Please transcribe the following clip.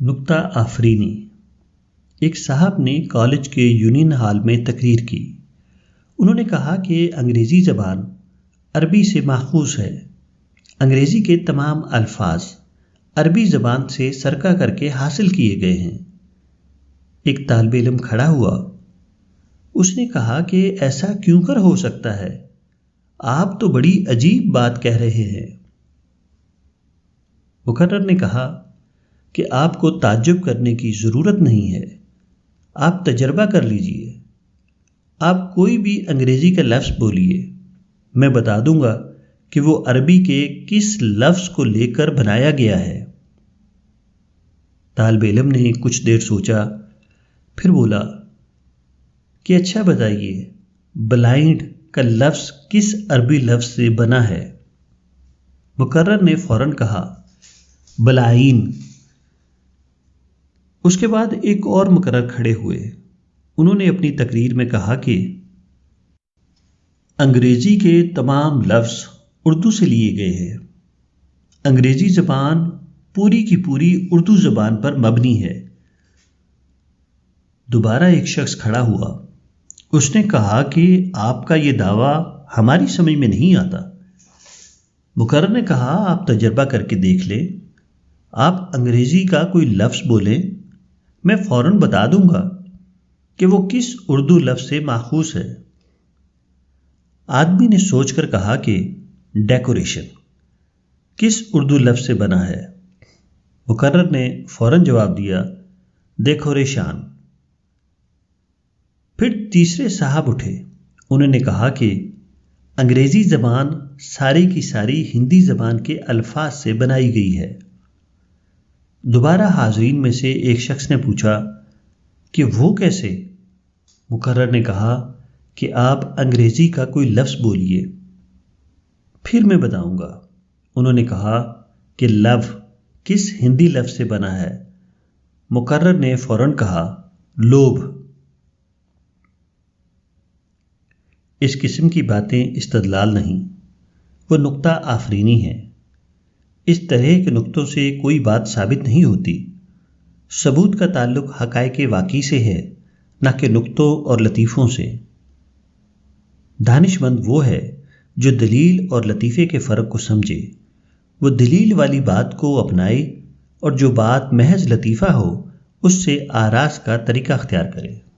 نکتہ آفرینی۔ ایک صاحب نے کالج کے یونین ہال میں تقریر کی۔ انہوں نے کہا کہ انگریزی زبان عربی سے ماخوذ ہے۔ انگریزی کے تمام الفاظ عربی زبان سے سرقہ کر کے حاصل کیے گئے ہیں۔ ایک طالب علم کھڑا ہوا۔ اس نے کہا کہ ایسا کیوں کر ہو سکتا ہے؟ آپ تو بڑی عجیب بات کہہ رہے ہیں۔ مقرر نے کہا کہ آپ کو تعجب کرنے کی ضرورت نہیں ہے، آپ تجربہ کر لیجئے۔ آپ کوئی بھی انگریزی کا لفظ بولیے، میں بتا دوں گا کہ وہ عربی کے کس لفظ کو لے کر بنایا گیا ہے۔ طالب علم نے کچھ دیر سوچا، پھر بولا کہ اچھا بتائیے، بلائنڈ کا لفظ کس عربی لفظ سے بنا ہے؟ مقرر نے فوراً کہا بلائین۔ اس کے بعد ایک اور مقرر کھڑے ہوئے۔ انہوں نے اپنی تقریر میں کہا کہ انگریزی کے تمام لفظ اردو سے لیے گئے ہیں۔ انگریزی زبان پوری کی پوری اردو زبان پر مبنی ہے۔ دوبارہ ایک شخص کھڑا ہوا۔ اس نے کہا کہ آپ کا یہ دعویٰ ہماری سمجھ میں نہیں آتا۔ مقرر نے کہا آپ تجربہ کر کے دیکھ لیں، آپ انگریزی کا کوئی لفظ بولیں، میں فوراً بتا دوں گا کہ وہ کس اردو لفظ سے ماخوذ ہے۔ آدمی نے سوچ کر کہا کہ ڈیکوریشن کس اردو لفظ سے بنا ہے؟ مقرر نے فوراً جواب دیا دیکوریشان۔ پھر تیسرے صاحب اٹھے۔ انہوں نے کہا کہ انگریزی زبان ساری کی ساری ہندی زبان کے الفاظ سے بنائی گئی ہے۔ دوبارہ حاضرین میں سے ایک شخص نے پوچھا کہ وہ کیسے؟ مقرر نے کہا کہ آپ انگریزی کا کوئی لفظ بولیے، پھر میں بتاؤں گا۔ انہوں نے کہا کہ لو کس ہندی لفظ سے بنا ہے؟ مقرر نے فوراً کہا لوبھ۔ اس قسم کی باتیں استدلال نہیں، وہ نکتہ آفرینی ہیں۔ اس طرح کے نکتوں سے کوئی بات ثابت نہیں ہوتی۔ ثبوت کا تعلق حقائق واقعی سے ہے، نہ کہ نکتوں اور لطیفوں سے۔ دانش مند وہ ہے جو دلیل اور لطیفے کے فرق کو سمجھے، وہ دلیل والی بات کو اپنائے، اور جو بات محض لطیفہ ہو اس سے آراز کا طریقہ اختیار کرے۔